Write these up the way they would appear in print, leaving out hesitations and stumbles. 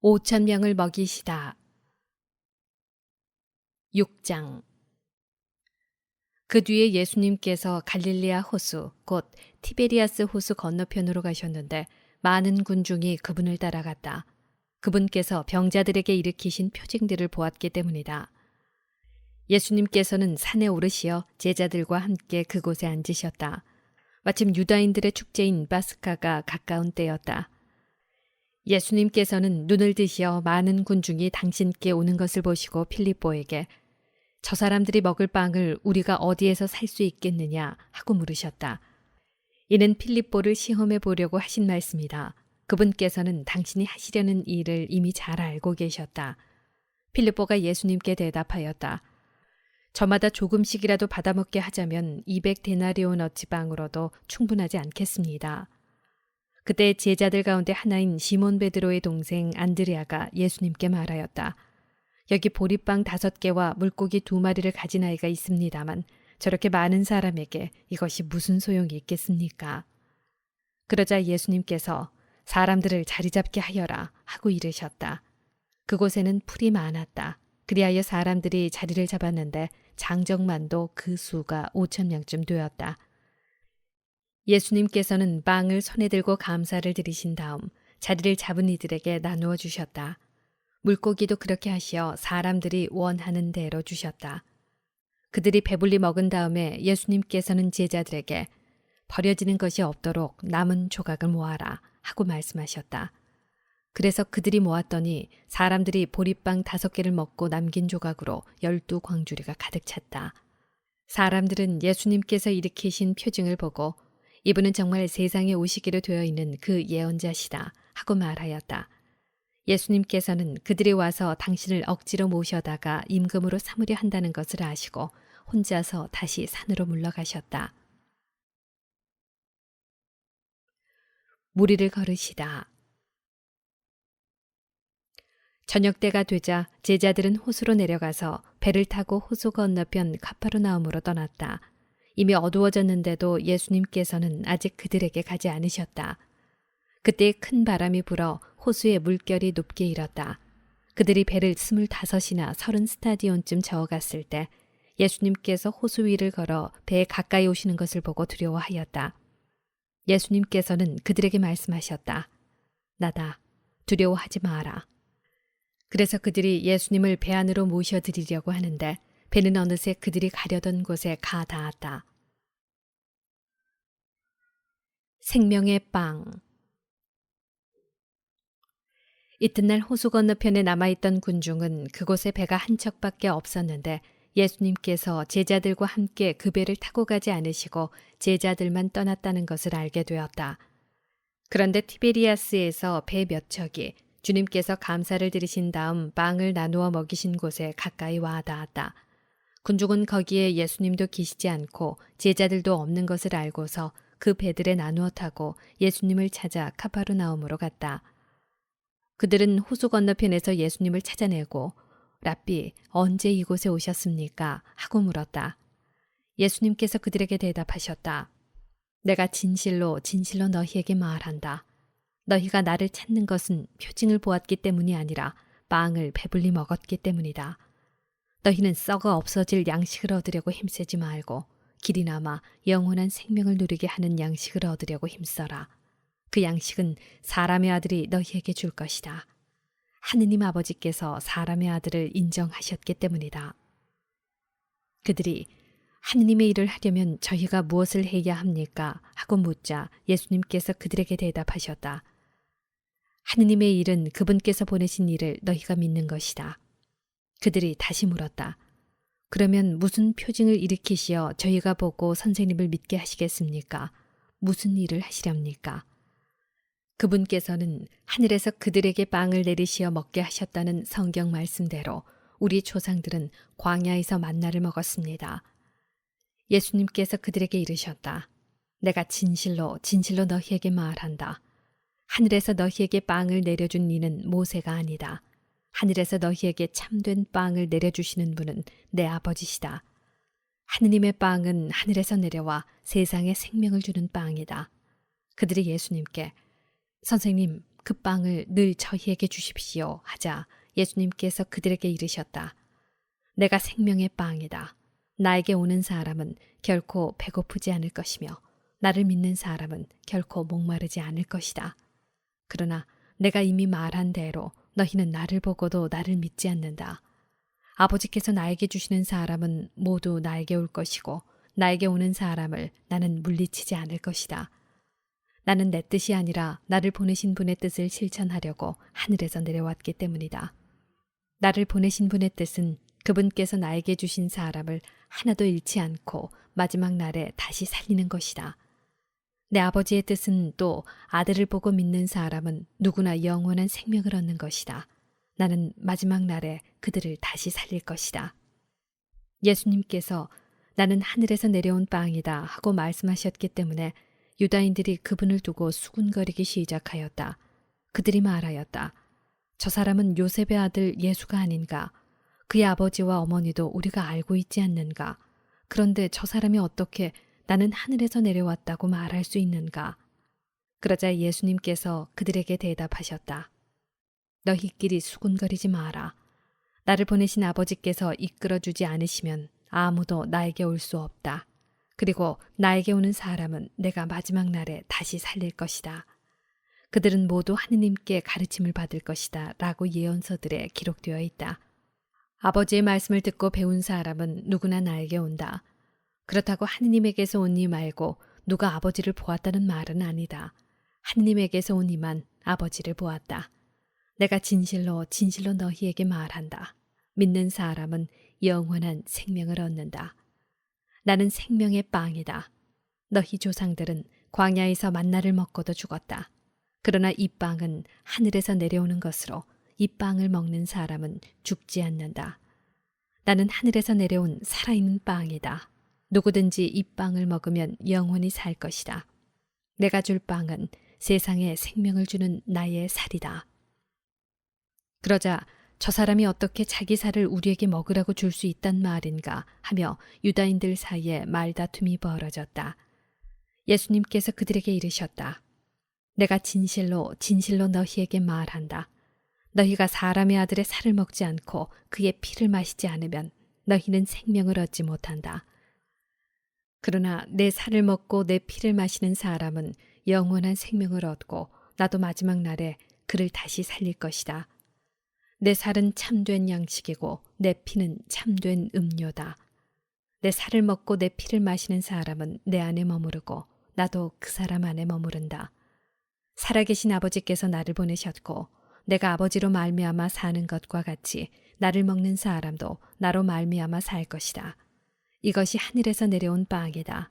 5천 명을 먹이시다. 6장. 그 뒤에 예수님께서 갈릴리아 호수, 곧 티베리아스 호수 건너편으로 가셨는데 많은 군중이 그분을 따라갔다. 그분께서 병자들에게 일으키신 표징들을 보았기 때문이다. 예수님께서는 산에 오르시어 제자들과 함께 그곳에 앉으셨다. 마침 유다인들의 축제인 파스카가 가까운 때였다. 예수님께서는 눈을 드시어 많은 군중이 당신께 오는 것을 보시고 필립보에게 저 사람들이 먹을 빵을 우리가 어디에서 살 수 있겠느냐 하고 물으셨다. 이는 필립보를 시험해 보려고 하신 말씀이다. 그분께서는 당신이 하시려는 일을 이미 잘 알고 계셨다. 필립보가 예수님께 대답하였다. 저마다 조금씩이라도 받아먹게 하자면 200데나리온어치 빵으로도 충분하지 않겠습니다. 그때 제자들 가운데 하나인 시몬 베드로의 동생 안드레아가 예수님께 말하였다. 여기 보리빵 5개와 물고기 2마리를 가진 아이가 있습니다만 저렇게 많은 사람에게 이것이 무슨 소용이 있겠습니까? 그러자 예수님께서 사람들을 자리 잡게 하여라 하고 이르셨다. 그곳에는 풀이 많았다. 그리하여 사람들이 자리를 잡았는데 장정만도 그 수가 5천 명쯤 되었다. 예수님께서는 빵을 손에 들고 감사를 드리신 다음 자리를 잡은 이들에게 나누어 주셨다. 물고기도 그렇게 하시어 사람들이 원하는 대로 주셨다. 그들이 배불리 먹은 다음에 예수님께서는 제자들에게 버려지는 것이 없도록 남은 조각을 모아라 하고 말씀하셨다. 그래서 그들이 모았더니 사람들이 보리빵 5개를 먹고 남긴 조각으로 12광주리가 가득 찼다. 사람들은 예수님께서 일으키신 표징을 보고 이분은 정말 세상에 오시기로 되어 있는 그 예언자시다 하고 말하였다. 예수님께서는 그들이 와서 당신을 억지로 모셔다가 임금으로 삼으려 한다는 것을 아시고 혼자서 다시 산으로 물러가셨다. 무리를 걸으시다. 저녁 때가 되자 제자들은 호수로 내려가서 배를 타고 호수 건너편 카파르나움으로 떠났다. 이미 어두워졌는데도 예수님께서는 아직 그들에게 가지 않으셨다. 그때 큰 바람이 불어 호수의 물결이 높게 일었다. 그들이 배를 25이나 30스타디온쯤 저어갔을 때 예수님께서 호수 위를 걸어 배에 가까이 오시는 것을 보고 두려워하였다. 예수님께서는 그들에게 말씀하셨다. 나다. 두려워하지 마라. 그래서 그들이 예수님을 배 안으로 모셔드리려고 하는데 배는 어느새 그들이 가려던 곳에 가 닿았다. 생명의 빵. 이튿날 호수 건너편에 남아있던 군중은 그곳에 배가 한 척밖에 없었는데 예수님께서 제자들과 함께 그 배를 타고 가지 않으시고 제자들만 떠났다는 것을 알게 되었다. 그런데 티베리아스에서 배 몇 척이 주님께서 감사를 드리신 다음 빵을 나누어 먹이신 곳에 가까이 와 닿았다. 군중은 거기에 예수님도 계시지 않고 제자들도 없는 것을 알고서 그 배들에 나누어 타고 예수님을 찾아 카파르나움으로 갔다. 그들은 호수 건너편에서 예수님을 찾아내고 랍비, 언제 이곳에 오셨습니까? 하고 물었다. 예수님께서 그들에게 대답하셨다. 내가 진실로 진실로 너희에게 말한다. 너희가 나를 찾는 것은 표징을 보았기 때문이 아니라 빵을 배불리 먹었기 때문이다. 너희는 썩어 없어질 양식을 얻으려고 힘쓰지 말고 길이 남아 영원한 생명을 누리게 하는 양식을 얻으려고 힘써라. 그 양식은 사람의 아들이 너희에게 줄 것이다. 하느님 아버지께서 사람의 아들을 인정하셨기 때문이다. 그들이 하느님의 일을 하려면 저희가 무엇을 해야 합니까? 하고 묻자 예수님께서 그들에게 대답하셨다. 하느님의 일은 그분께서 보내신 일을 너희가 믿는 것이다. 그들이 다시 물었다. 그러면 무슨 표징을 일으키시어 저희가 보고 선생님을 믿게 하시겠습니까? 무슨 일을 하시렵니까? 그분께서는 하늘에서 그들에게 빵을 내리시어 먹게 하셨다는 성경 말씀대로 우리 조상들은 광야에서 만나를 먹었습니다. 예수님께서 그들에게 이르셨다. 내가 진실로 진실로 너희에게 말한다. 하늘에서 너희에게 빵을 내려준 이는 모세가 아니다. 하늘에서 너희에게 참된 빵을 내려주시는 분은 내 아버지시다. 하느님의 빵은 하늘에서 내려와 세상에 생명을 주는 빵이다. 그들이 예수님께 선생님, 그 빵을 늘 저희에게 주십시오 하자 예수님께서 그들에게 이르셨다. 내가 생명의 빵이다. 나에게 오는 사람은 결코 배고프지 않을 것이며 나를 믿는 사람은 결코 목마르지 않을 것이다. 그러나 내가 이미 말한 대로 너희는 나를 보고도 나를 믿지 않는다. 아버지께서 나에게 주시는 사람은 모두 나에게 올 것이고 나에게 오는 사람을 나는 물리치지 않을 것이다. 나는 내 뜻이 아니라 나를 보내신 분의 뜻을 실천하려고 하늘에서 내려왔기 때문이다. 나를 보내신 분의 뜻은 그분께서 나에게 주신 사람을 하나도 잃지 않고 마지막 날에 다시 살리는 것이다. 내 아버지의 뜻은 또 아들을 보고 믿는 사람은 누구나 영원한 생명을 얻는 것이다. 나는 마지막 날에 그들을 다시 살릴 것이다. 예수님께서 나는 하늘에서 내려온 빵이다 하고 말씀하셨기 때문에 유다인들이 그분을 두고 수군거리기 시작하였다. 그들이 말하였다. 저 사람은 요셉의 아들 예수가 아닌가? 그의 아버지와 어머니도 우리가 알고 있지 않는가? 그런데 저 사람이 어떻게 나는 하늘에서 내려왔다고 말할 수 있는가? 그러자 예수님께서 그들에게 대답하셨다. 너희끼리 수군거리지 마라. 나를 보내신 아버지께서 이끌어주지 않으시면 아무도 나에게 올 수 없다. 그리고 나에게 오는 사람은 내가 마지막 날에 다시 살릴 것이다. 그들은 모두 하느님께 가르침을 받을 것이다 라고 예언서들에 기록되어 있다. 아버지의 말씀을 듣고 배운 사람은 누구나 나에게 온다. 그렇다고 하느님에게서 온 이 말고 누가 아버지를 보았다는 말은 아니다. 하느님에게서 온 이만 아버지를 보았다. 내가 진실로 진실로 너희에게 말한다. 믿는 사람은 영원한 생명을 얻는다. 나는 생명의 빵이다. 너희 조상들은 광야에서 만나를 먹고도 죽었다. 그러나 이 빵은 하늘에서 내려오는 것으로 이 빵을 먹는 사람은 죽지 않는다. 나는 하늘에서 내려온 살아있는 빵이다. 누구든지 이 빵을 먹으면 영원히 살 것이다. 내가 줄 빵은 세상에 생명을 주는 나의 살이다. 그러자 저 사람이 어떻게 자기 살을 우리에게 먹으라고 줄 수 있단 말인가 하며 유다인들 사이에 말다툼이 벌어졌다. 예수님께서 그들에게 이르셨다. 내가 진실로 진실로 너희에게 말한다. 너희가 사람의 아들의 살을 먹지 않고 그의 피를 마시지 않으면 너희는 생명을 얻지 못한다. 그러나 내 살을 먹고 내 피를 마시는 사람은 영원한 생명을 얻고 나도 마지막 날에 그를 다시 살릴 것이다. 내 살은 참된 양식이고 내 피는 참된 음료다. 내 살을 먹고 내 피를 마시는 사람은 내 안에 머무르고 나도 그 사람 안에 머무른다. 살아계신 아버지께서 나를 보내셨고 내가 아버지로 말미암아 사는 것과 같이 나를 먹는 사람도 나로 말미암아 살 것이다. 이것이 하늘에서 내려온 빵이다.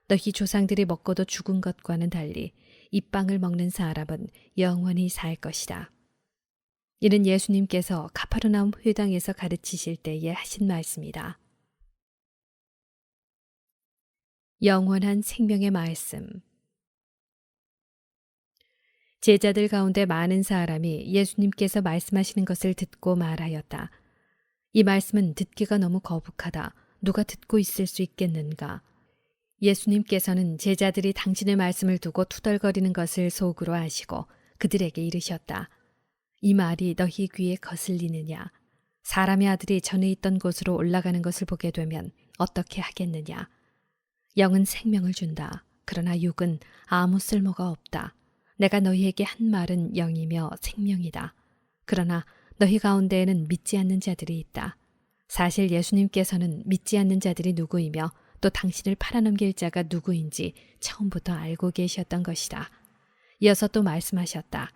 너희 조상들이 먹고도 죽은 것과는 달리 이 빵을 먹는 사람은 영원히 살 것이다. 이는 예수님께서 가파르나움 회당에서 가르치실 때에 하신 말씀이다. 영원한 생명의 말씀. 제자들 가운데 많은 사람이 예수님께서 말씀하시는 것을 듣고 말하였다. 이 말씀은 듣기가 너무 거북하다. 누가 듣고 있을 수 있겠는가? 예수님께서는 제자들이 당신의 말씀을 두고 투덜거리는 것을 속으로 아시고 그들에게 이르셨다. 이 말이 너희 귀에 거슬리느냐? 사람의 아들이 전에 있던 곳으로 올라가는 것을 보게 되면 어떻게 하겠느냐? 영은 생명을 준다. 그러나 육은 아무 쓸모가 없다. 내가 너희에게 한 말은 영이며 생명이다. 그러나 너희 가운데에는 믿지 않는 자들이 있다. 사실 예수님께서는 믿지 않는 자들이 누구이며 또 당신을 팔아넘길 자가 누구인지 처음부터 알고 계셨던 것이다. 이어서 또 말씀하셨다.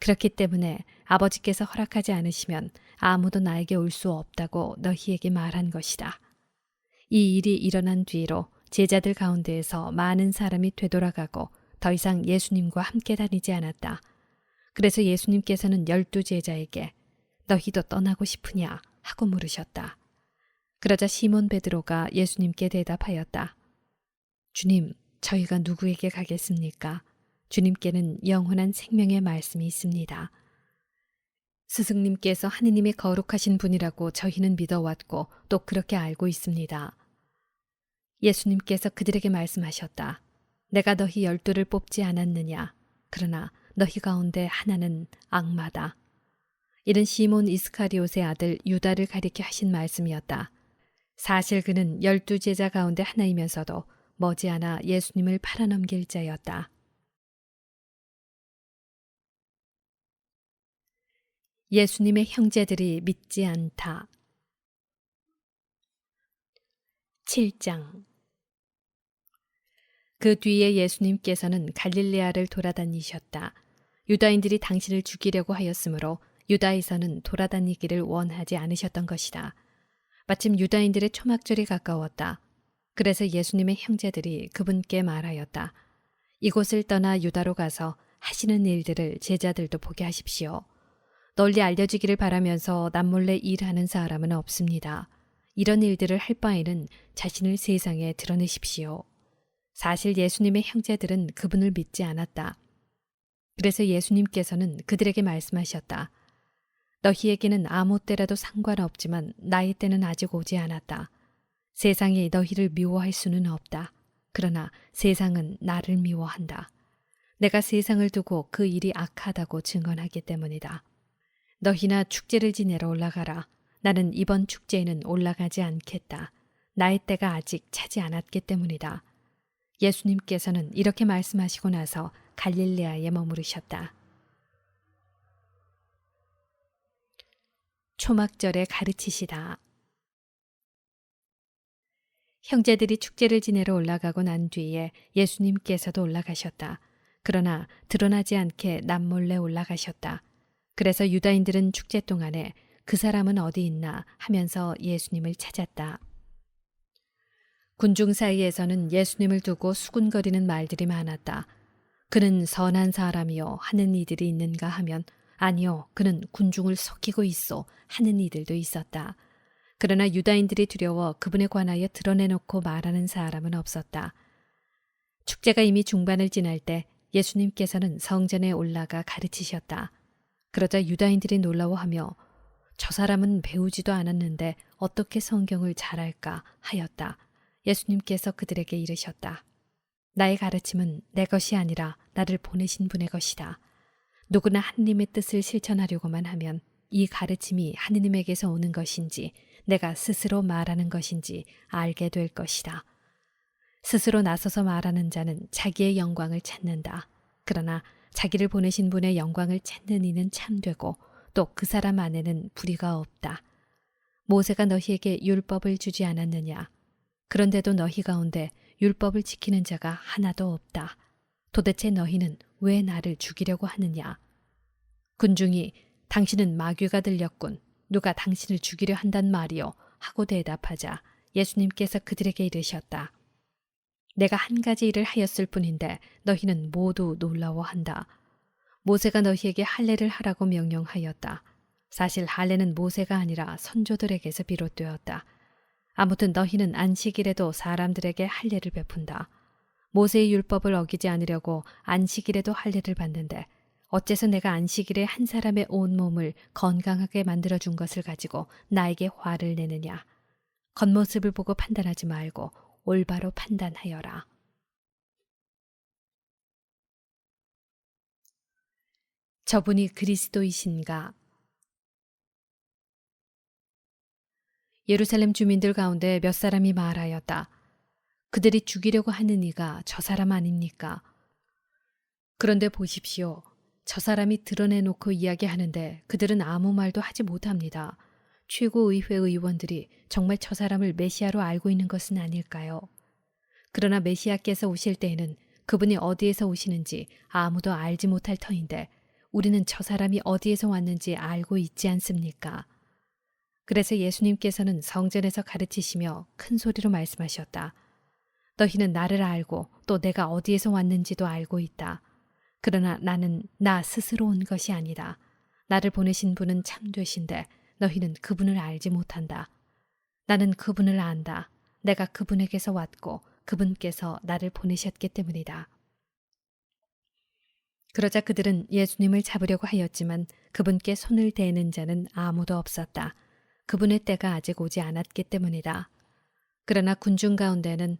그렇기 때문에 아버지께서 허락하지 않으시면 아무도 나에게 올 수 없다고 너희에게 말한 것이다. 이 일이 일어난 뒤로 제자들 가운데에서 많은 사람이 되돌아가고 더 이상 예수님과 함께 다니지 않았다. 그래서 예수님께서는 12 제자에게 너희도 떠나고 싶으냐 하고 물으셨다. 그러자 시몬 베드로가 예수님께 대답하였다. 주님, 저희가 누구에게 가겠습니까? 주님께는 영원한 생명의 말씀이 있습니다. 스승님께서 하느님의 거룩하신 분이라고 저희는 믿어왔고 또 그렇게 알고 있습니다. 예수님께서 그들에게 말씀하셨다. 내가 너희 12를 뽑지 않았느냐? 그러나 너희 가운데 하나는 악마다. 이는 시몬 이스카리옷의 아들 유다를 가리켜 하신 말씀이었다. 사실 그는 12제자 가운데 하나이면서도 머지않아 예수님을 팔아넘길 자였다. 예수님의 형제들이 믿지 않다. 7장. 그 뒤에 예수님께서는 갈릴레아를 돌아다니셨다. 유다인들이 당신을 죽이려고 하였으므로 유다에서는 돌아다니기를 원하지 않으셨던 것이다. 마침 유다인들의 초막절이 가까웠다. 그래서 예수님의 형제들이 그분께 말하였다. 이곳을 떠나 유다로 가서 하시는 일들을 제자들도 보게 하십시오. 널리 알려지기를 바라면서 남몰래 일하는 사람은 없습니다. 이런 일들을 할 바에는 자신을 세상에 드러내십시오. 사실 예수님의 형제들은 그분을 믿지 않았다. 그래서 예수님께서는 그들에게 말씀하셨다. 너희에게는 아무 때라도 상관없지만 나의 때는 아직 오지 않았다. 세상이 너희를 미워할 수는 없다. 그러나 세상은 나를 미워한다. 내가 세상을 두고 그 일이 악하다고 증언하기 때문이다. 너희나 축제를 지내러 올라가라. 나는 이번 축제에는 올라가지 않겠다. 나의 때가 아직 차지 않았기 때문이다. 예수님께서는 이렇게 말씀하시고 나서 갈릴레아에 머무르셨다. 초막절에 가르치시다. 형제들이 축제를 지내러 올라가고 난 뒤에 예수님께서도 올라가셨다. 그러나 드러나지 않게 남몰래 올라가셨다. 그래서 유다인들은 축제 동안에 그 사람은 어디 있나 하면서 예수님을 찾았다. 군중 사이에서는 예수님을 두고 수군거리는 말들이 많았다. 그는 선한 사람이요 하는 이들이 있는가 하면 아니요 그는 군중을 속이고 있어 하는 이들도 있었다. 그러나 유다인들이 두려워 그분에 관하여 드러내놓고 말하는 사람은 없었다. 축제가 이미 중반을 지날 때 예수님께서는 성전에 올라가 가르치셨다. 그러자 유다인들이 놀라워하며 저 사람은 배우지도 않았는데 어떻게 성경을 잘 알까 하였다. 예수님께서 그들에게 이르셨다. 나의 가르침은 내 것이 아니라 나를 보내신 분의 것이다. 누구나 하느님의 뜻을 실천하려고만 하면 이 가르침이 하느님에게서 오는 것인지 내가 스스로 말하는 것인지 알게 될 것이다. 스스로 나서서 말하는 자는 자기의 영광을 찾는다. 그러나 자기를 보내신 분의 영광을 찾는 이는 참되고 또 그 사람 안에는 불의가 없다. 모세가 너희에게 율법을 주지 않았느냐? 그런데도 너희 가운데 율법을 지키는 자가 하나도 없다. 도대체 너희는 왜 나를 죽이려고 하느냐? 군중이 당신은 마귀가 들렸군. 누가 당신을 죽이려 한단 말이요? 하고 대답하자 예수님께서 그들에게 이르셨다. 내가 한 가지 일을 하였을 뿐인데 너희는 모두 놀라워한다. 모세가 너희에게 할례를 하라고 명령하였다. 사실 할례는 모세가 아니라 선조들에게서 비롯되었다. 아무튼 너희는 안식일에도 사람들에게 할례를 베푼다. 모세의 율법을 어기지 않으려고 안식일에도 할례를 받는데 어째서 내가 안식일에 한 사람의 온몸을 건강하게 만들어준 것을 가지고 나에게 화를 내느냐. 겉모습을 보고 판단하지 말고 올바로 판단하여라. 저분이 그리스도이신가? 예루살렘 주민들 가운데 몇 사람이 말하였다. 그들이 죽이려고 하는 이가 저 사람 아닙니까? 그런데 보십시오. 저 사람이 드러내놓고 이야기하는데 그들은 아무 말도 하지 못합니다. 최고의회 의원들이 정말 저 사람을 메시아로 알고 있는 것은 아닐까요? 그러나 메시아께서 오실 때에는 그분이 어디에서 오시는지 아무도 알지 못할 터인데 우리는 저 사람이 어디에서 왔는지 알고 있지 않습니까? 그래서 예수님께서는 성전에서 가르치시며 큰 소리로 말씀하셨다. 너희는 나를 알고 또 내가 어디에서 왔는지도 알고 있다. 그러나 나는 나 스스로 온 것이 아니다. 나를 보내신 분은 참되신데 너희는 그분을 알지 못한다. 나는 그분을 안다. 내가 그분에게서 왔고 그분께서 나를 보내셨기 때문이다. 그러자 그들은 예수님을 잡으려고 하였지만 그분께 손을 대는 자는 아무도 없었다. 그분의 때가 아직 오지 않았기 때문이다. 그러나 군중 가운데는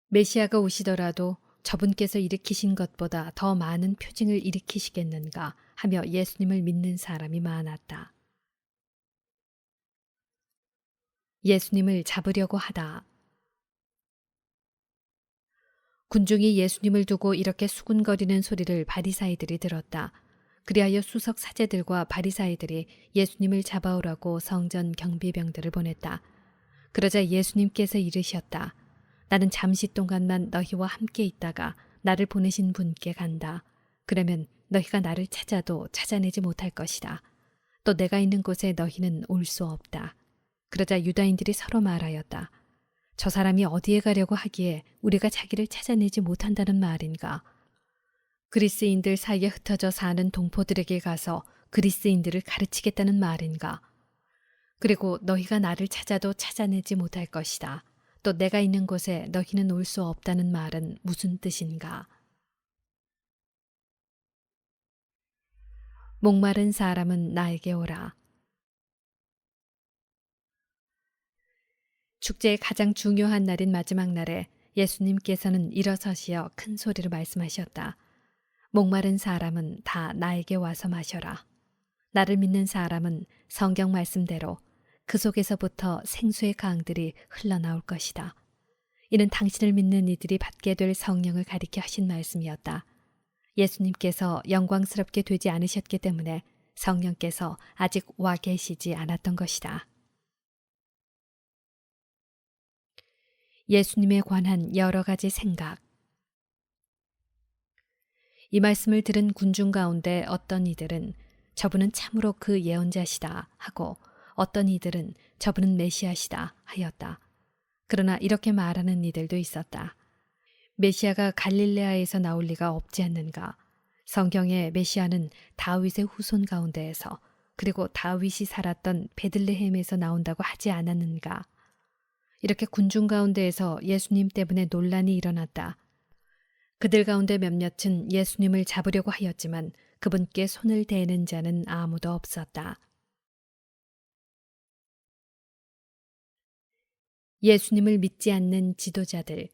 메시아가 오시더라도 저분께서 일으키신 것보다 더 많은 표징을 일으키시겠는가 하며 예수님을 믿는 사람이 많았다. 예수님을 잡으려고 하다. 군중이 예수님을 두고 이렇게 수군거리는 소리를 바리사이들이 들었다. 그리하여 수석 사제들과 바리사이들이 예수님을 잡아오라고 성전 경비병들을 보냈다. 그러자 예수님께서 이르셨다. 나는 잠시 동안만 너희와 함께 있다가 나를 보내신 분께 간다. 그러면 너희가 나를 찾아도 찾아내지 못할 것이다. 또 내가 있는 곳에 너희는 올 수 없다. 그러자 유다인들이 서로 말하였다. 저 사람이 어디에 가려고 하기에 우리가 자기를 찾아내지 못한다는 말인가? 그리스인들 사이에 흩어져 사는 동포들에게 가서 그리스인들을 가르치겠다는 말인가? 그리고 너희가 나를 찾아도 찾아내지 못할 것이다. 또 내가 있는 곳에 너희는 올 수 없다는 말은 무슨 뜻인가? 목마른 사람은 나에게 오라. 축제의 가장 중요한 날인 마지막 날에 예수님께서는 일어서시어 큰 소리로 말씀하셨다. 목마른 사람은 다 나에게 와서 마셔라. 나를 믿는 사람은 성경 말씀대로 그 속에서부터 생수의 강들이 흘러나올 것이다. 이는 당신을 믿는 이들이 받게 될 성령을 가리켜 하신 말씀이었다. 예수님께서 영광스럽게 되지 않으셨기 때문에 성령께서 아직 와 계시지 않았던 것이다. 예수님에 관한 여러 가지 생각. 이 말씀을 들은 군중 가운데 어떤 이들은 저분은 참으로 그 예언자시다 하고 어떤 이들은 저분은 메시아시다 하였다. 그러나 이렇게 말하는 이들도 있었다. 메시아가 갈릴레아에서 나올 리가 없지 않는가? 성경의 메시아는 다윗의 후손 가운데에서 그리고 다윗이 살았던 베들레헴에서 나온다고 하지 않았는가? 이렇게 군중 가운데에서 예수님 때문에 논란이 일어났다. 그들 가운데 몇몇은 예수님을 잡으려고 하였지만 그분께 손을 대는 자는 아무도 없었다. 예수님을 믿지 않는 지도자들.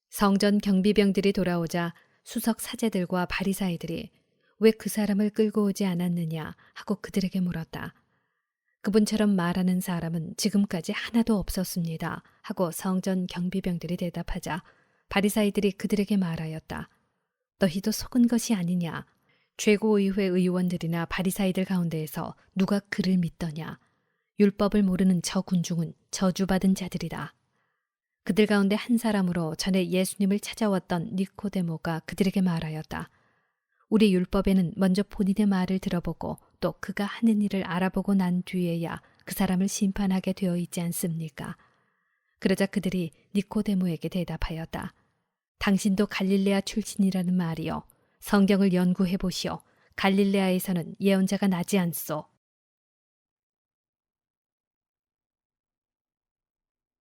성전 경비병들이 돌아오자 수석 사제들과 바리사이들이 왜 그 사람을 끌고 오지 않았느냐 하고 그들에게 물었다. 그분처럼 말하는 사람은 지금까지 하나도 없었습니다 하고 성전 경비병들이 대답하자 바리사이들이 그들에게 말하였다. 너희도 속은 것이 아니냐? 최고의회 의원들이나 바리사이들 가운데에서 누가 그를 믿더냐? 율법을 모르는 저 군중은 저주받은 자들이다. 그들 가운데 한 사람으로 전에 예수님을 찾아왔던 니코데모가 그들에게 말하였다. 우리 율법에는 먼저 본인의 말을 들어보고 또 그가 하는 일을 알아보고 난 뒤에야 그 사람을 심판하게 되어 있지 않습니까? 그러자 그들이 니코데모에게 대답하였다. 당신도 갈릴레아 출신이라는 말이요. 성경을 연구해 보시오. 갈릴레아에서는 예언자가 나지 않소.